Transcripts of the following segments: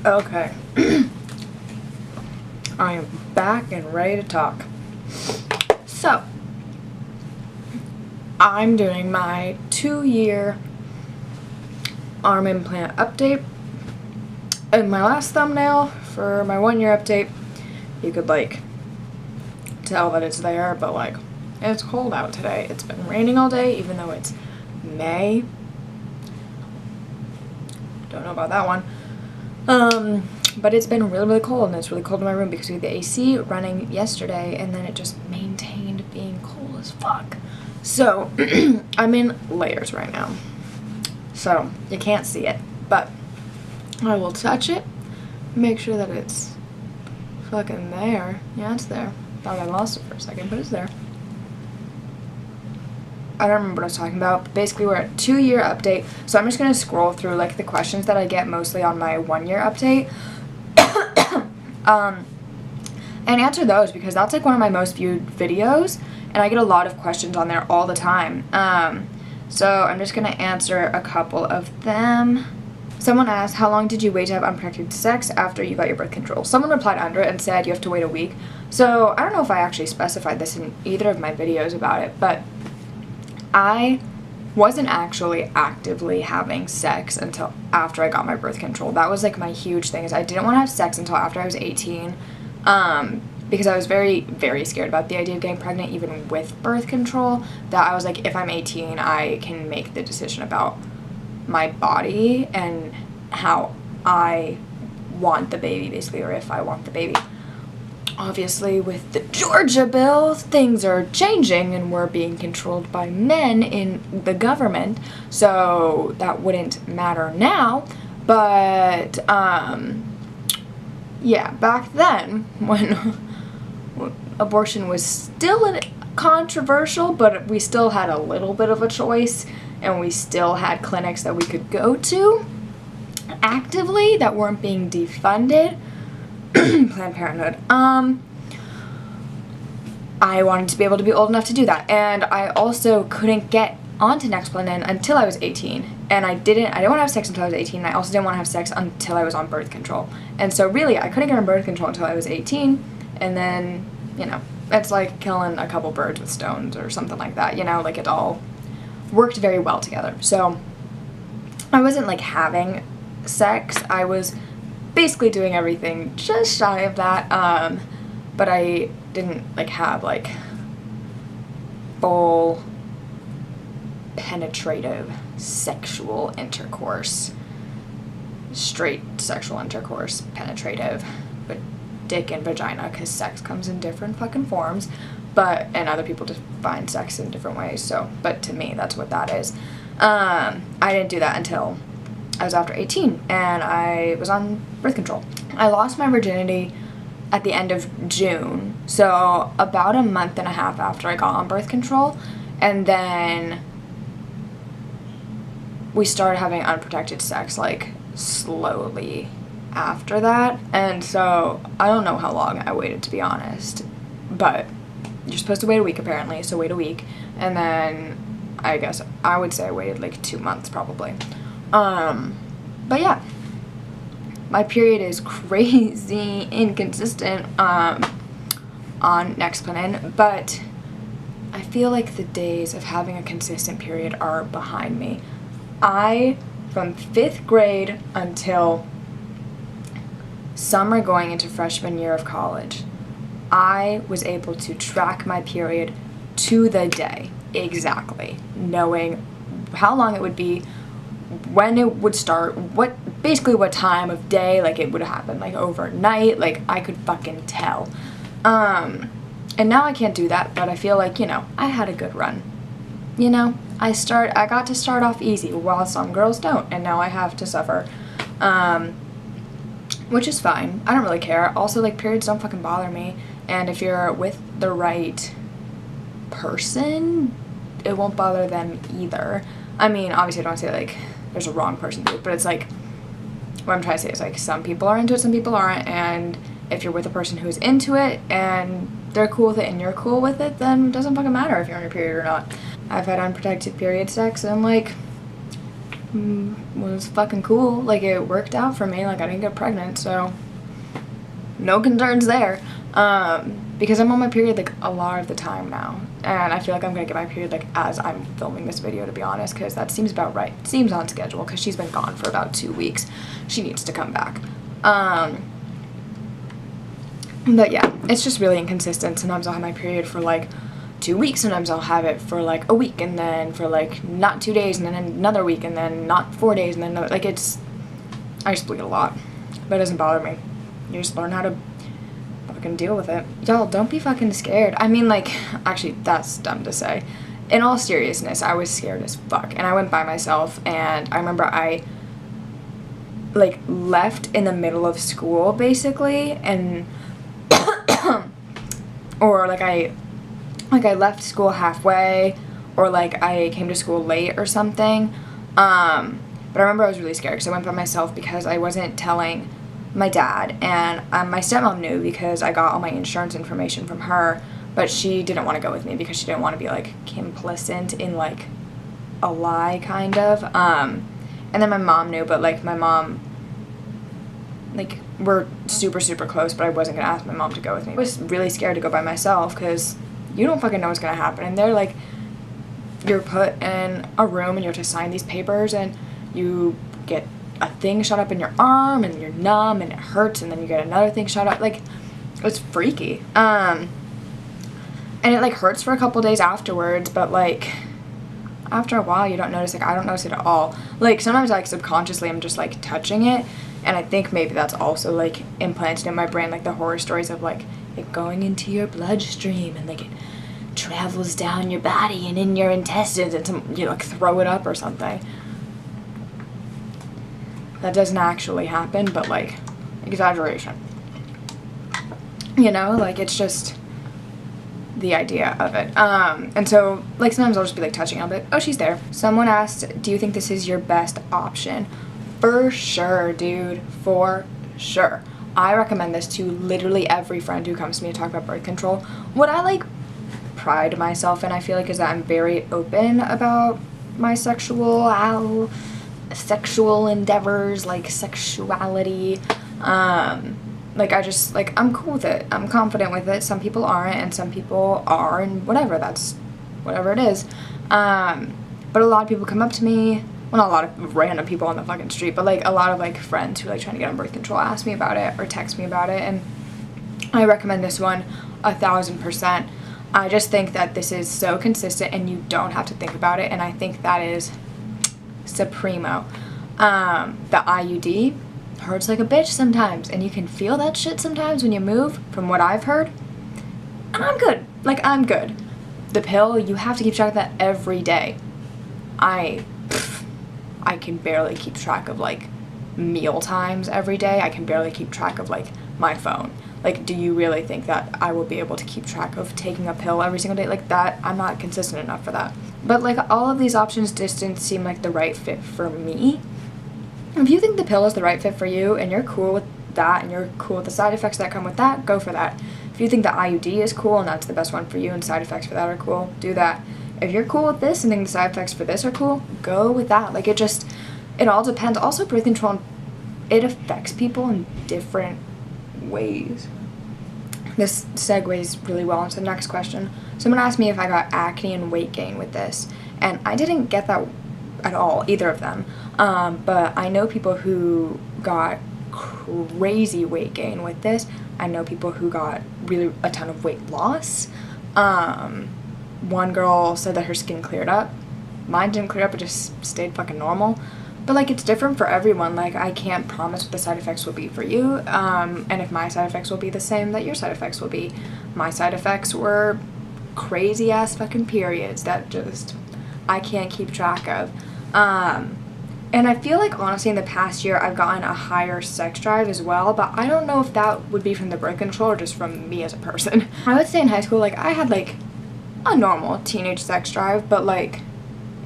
Okay. I am back and ready to talk. So, I'm doing my 2-year arm implant update. In my last thumbnail for my 1-year update, you could like tell that it's there, but like it's cold out today. It's been raining all day, even though it's May. Don't know about that one. But it's been really, really cold, and it's really cold in my room because we had the AC running yesterday, and then it just maintained being cold as fuck. So, I'm in layers right now. So, you can't see it, but I will touch it, make sure that it's fucking there. Yeah, it's there. Thought I lost it for a second, but it's there. I don't remember what I was talking about, but basically we're at 2-year update, so I'm just going to scroll through like the questions that I get mostly on my 1-year update, and answer those because that's like one of my most viewed videos, and I get a lot of questions on there all the time. So I'm just going to answer a couple of them. Someone asked, how long did you wait to have unprotected sex after you got your birth control? Someone replied under it and said you have to wait a week. So I don't know if I actually specified this in either of my videos about it, but I wasn't actually actively having sex until after I got my birth control. That was like my huge thing, is I didn't want to have sex until after I was 18, because I was very, very scared about the idea of getting pregnant even with birth control, that I was like, if I'm 18, I can make the decision about my body and how I want the baby, basically, or if I want the baby. Obviously, with the Georgia bill, things are changing and we're being controlled by men in the government, so that wouldn't matter now. But, yeah, back then, when abortion was still controversial, but we still had a little bit of a choice, and we still had clinics that we could go to actively that weren't being defunded. Planned Parenthood. I wanted to be able to be old enough to do that, and I also couldn't get onto nexplanon until I was 18, and I didn't want to have sex until I was 18, and I also didn't want to have sex until I was on birth control, and so really I couldn't get on birth control until I was 18, and then, you know, it's like killing a couple birds with stones or something like that, you know, like it all worked very well together. So I wasn't like having sex, I was basically doing everything just shy of that, but I didn't like have like full penetrative sexual intercourse, straight sexual intercourse, penetrative, but dick and vagina, because sex comes in different fucking forms, but, and other people define sex in different ways, so, but to me that's what that is. I didn't do that until I was after 18, and I was on birth control. I lost my virginity at the end of June, so about a month and a half after I got on birth control, and then we started having unprotected sex, like, slowly after that, and so I don't know how long I waited, to be honest, but you're supposed to wait a week apparently, so wait a week, and then I guess I would say I waited like 2 months probably. But yeah, my period is crazy inconsistent, on nexplanon, but I feel like the days of having a consistent period are behind me. From 5th grade until summer going into freshman year of college, I was able to track my period to the day, exactly, knowing how long it would be, when it would start, basically what time of day, like it would happen like overnight, like I could fucking tell. And now I can't do that, but I feel like, you know, I had a good run. You know, I got to start off easy, while some girls don't, and now I have to suffer. Which is fine. I don't really care. Also, like, periods don't fucking bother me, and if you're with the right person, it won't bother them either. I mean, obviously I don't want to say, like, there's a wrong person to do it, but it's like, what I'm trying to say is, like, some people are into it, some people aren't, and if you're with a person who's into it, and they're cool with it, and you're cool with it, then it doesn't fucking matter if you're on your period or not. I've had unprotected period sex, and, like, was fucking cool. Like, it worked out for me. Like, I didn't get pregnant, so no concerns there. Because I'm on my period like a lot of the time now, and I feel like I'm gonna get my period like as I'm filming this video, to be honest, because that seems about right. It seems on schedule because she's been gone for about 2 weeks. She needs to come back. But yeah, it's just really inconsistent. Sometimes I'll have my period for like 2 weeks, sometimes I'll have it for like a week, and then for like not 2 days, and then another week, and then not 4 days, and then another, like I just bleed a lot, but it doesn't bother me. You just learn how to fucking deal with it. Y'all, don't be fucking scared. I mean, like, actually, that's dumb to say. In all seriousness, I was scared as fuck, and I went by myself, and I remember I like left in the middle of school basically, and or like I left school halfway, or like I came to school late or something. But I remember I was really scared because I went by myself because I wasn't telling my dad, and my stepmom knew because I got all my insurance information from her, but she didn't want to go with me because she didn't want to be like complicit in like a lie, kind of. And then my mom knew, but like my mom, like, we're super close, but I wasn't gonna ask my mom to go with me. I was really scared to go by myself because you don't fucking know what's gonna happen, and they're like, you're put in a room and you have to sign these papers, and you get a thing shot up in your arm, and you're numb and it hurts, and then you get another thing shot up. Like, it's freaky. And it like hurts for a couple days afterwards, but like after a while you don't notice. Like, I don't notice it at all. Like, sometimes like subconsciously I'm just like touching it, and I think maybe that's also like implanted in my brain, like the horror stories of like it going into your bloodstream, and like it travels down your body and in your intestines, and you like throw it up or something. That doesn't actually happen, but like, exaggeration. You know, like, it's just the idea of it. And so, like, sometimes I'll just be like touching, I'll be like, oh, she's there. Someone asked, do you think this is your best option? For sure, dude, for sure. I recommend this to literally every friend who comes to me to talk about birth control. What I like pride myself in, I feel like, is that I'm very open about my sexual endeavors, like sexuality. Like, I just, like, I'm cool with it. I'm confident with it. Some people aren't, and some people are, and whatever. That's whatever it is. But a lot of people come up to me, well, not a lot of random people on the fucking street, but like a lot of like friends who are like trying to get on birth control ask me about it or text me about it, and I recommend this one 1000%. I just think that this is so consistent and you don't have to think about it, and I think that is supremo. The IUD hurts like a bitch sometimes, and you can feel that shit sometimes when you move, from what I've heard, and I'm good. Like, I'm good. The pill, you have to keep track of that every day. I can barely keep track of like meal times every day. I can barely keep track of like my phone. Like, do you really think that I will be able to keep track of taking a pill every single day? Like, that, I'm not consistent enough for that. But like, all of these options just didn't seem like the right fit for me. If you think the pill is the right fit for you and you're cool with that and you're cool with the side effects that come with that, go for that. If you think the IUD is cool and that's the best one for you and side effects for that are cool, do that. If you're cool with this and think the side effects for this are cool, go with that. Like, it all depends. Also, birth control, it affects people in different ways. This segues really well into the next question. Someone asked me if I got acne and weight gain with this, and I didn't get that at all, either of them. But I know people who got crazy weight gain with this. I know people who got really a ton of weight loss. One girl said that her skin cleared up. Mine didn't clear up, it just stayed fucking normal. But like, it's different for everyone. Like, I can't promise what the side effects will be for you, and if my side effects will be the same that your side effects will be. My side effects were crazy ass fucking periods that just I can't keep track of. And I feel like, honestly, in the past year I've gotten a higher sex drive as well, but I don't know if that would be from the birth control or just from me as a person. I would say in high school, like, I had like a normal teenage sex drive, but like,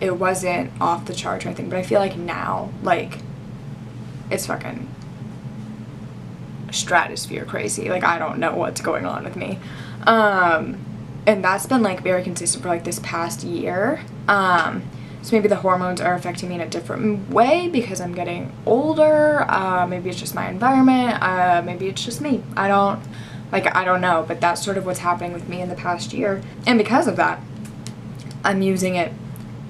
it wasn't off the charts or anything. But I feel like now, like, it's fucking stratosphere crazy. Like, I don't know what's going on with me. And that's been like very consistent for like this past year. So maybe the hormones are affecting me in a different way because I'm getting older. Maybe it's just my environment. Maybe it's just me. I don't know, but that's sort of what's happening with me in the past year. And because of that, I'm using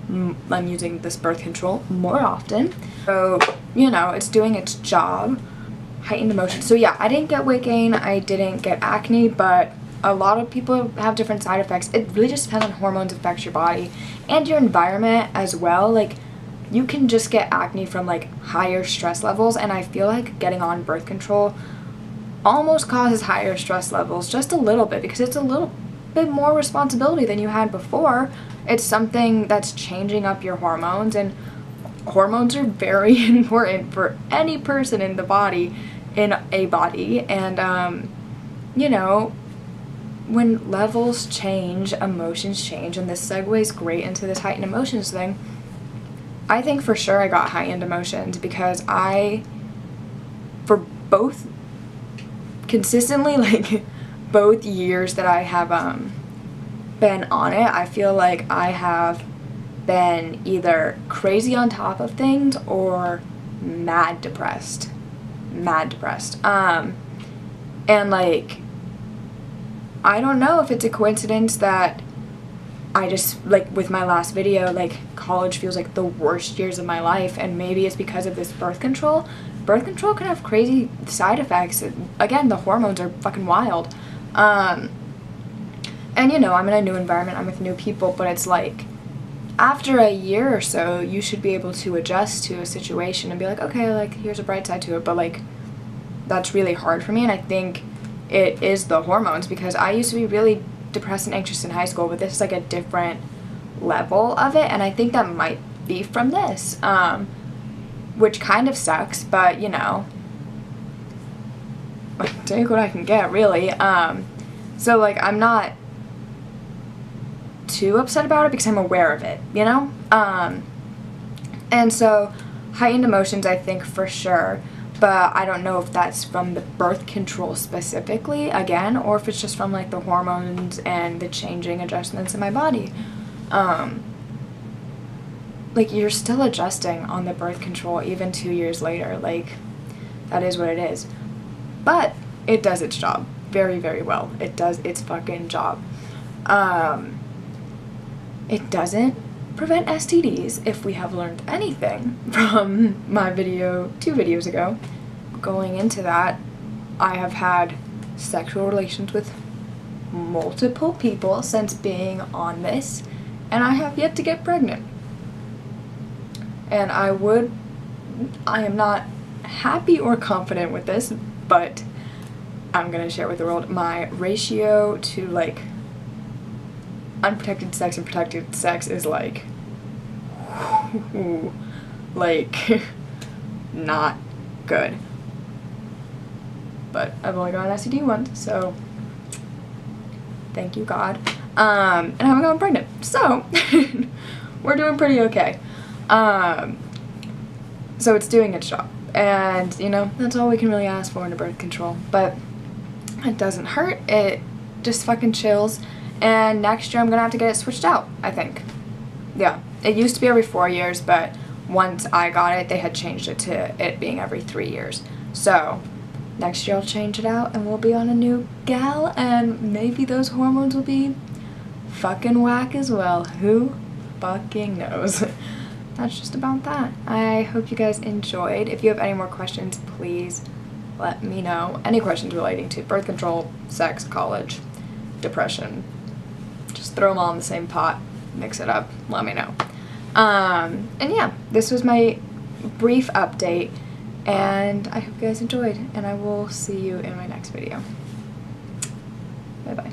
this birth control more often. So, you know, it's doing its job. Heightened emotions. So yeah, I didn't get weight gain. I didn't get acne, but a lot of people have different side effects. It really just depends on hormones affects your body and your environment as well. Like, you can just get acne from like higher stress levels, and I feel like getting on birth control almost causes higher stress levels just a little bit, because it's a little bit more responsibility than you had before. It's something that's changing up your hormones, and hormones are very important for any person in the body, and you know, when levels change, emotions change, and this segues great into this heightened emotions thing. I think for sure I got heightened emotions because for both consistently, like both years that I have been on it, I feel like I have been either crazy on top of things or mad depressed. And like, I don't know if it's a coincidence that I just, like with my last video, like college feels like the worst years of my life, and maybe it's because of this birth control. Birth control can have crazy side effects. Again, the hormones are fucking wild. And you know, I'm in a new environment, I'm with new people, but it's like, after a year or so, you should be able to adjust to a situation and be like, okay, like, here's a bright side to it, but like, that's really hard for me, and I think it is the hormones, because I used to be really depressed and anxious in high school, but this is like a different level of it, and I think that might be from this, which kind of sucks, but you know, take what I can get, really. So like, I'm not too upset about it because I'm aware of it, you know? And so heightened emotions, I think for sure, but I don't know if that's from the birth control specifically, again, or if it's just from like the hormones and the changing adjustments in my body. Like, you're still adjusting on the birth control even 2 years later. Like, that is what it is. But it does its job very, very well. It does its fucking job. It doesn't prevent STDs, if we have learned anything from my video 2 videos ago. Going into that, I have had sexual relations with multiple people since being on this, and I have yet to get pregnant. And I am not happy or confident with this, but I'm gonna share with the world my ratio to like unprotected sex and protected sex is like, not good. But I've only got an STD once, so thank you, God. And I haven't gotten pregnant, so we're doing pretty okay. So it's doing its job, and you know, that's all we can really ask for in a birth control. But it doesn't hurt, it just fucking chills. And next year I'm gonna have to get it switched out, I think. Yeah, it used to be every 4 years, but once I got it, they had changed it to it being every 3 years. So next year I'll change it out and we'll be on a new gal, and maybe those hormones will be fucking whack as well. Who fucking knows? That's just about that. I hope you guys enjoyed. If you have any more questions, please let me know. Any questions relating to birth control, sex, college, depression, just throw them all in the same pot, mix it up, let me know. And yeah, this was my brief update, and I hope you guys enjoyed, and I will see you in my next video. Bye bye.